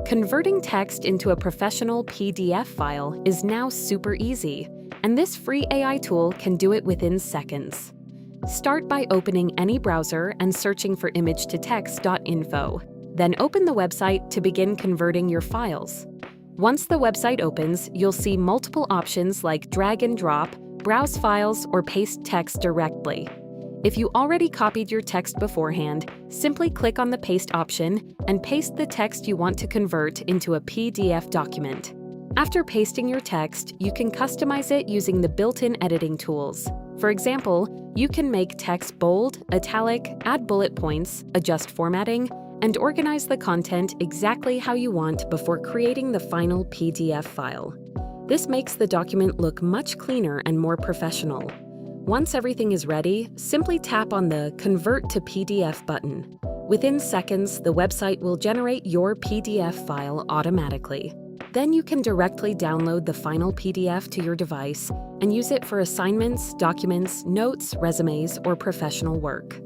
Converting text into a professional PDF file is now super easy, and this free AI tool can do it within seconds. Start by opening any browser and searching for image-to-text.info. Then open the website to begin converting your files. Once the website opens, you'll see multiple options like drag and drop, browse files, or paste text directly. If you already copied your text beforehand, simply click on the paste option and paste the text you want to convert into a PDF document. After pasting your text, you can customize it using the built-in editing tools. For example, you can make text bold, italic, add bullet points, adjust formatting, and organize the content exactly how you want before creating the final PDF file. This makes the document look much cleaner and more professional. Once everything is ready, simply tap on the Convert to PDF button. Within seconds, the website will generate your PDF file automatically. Then you can directly download the final PDF to your device and use it for assignments, documents, notes, resumes, or professional work.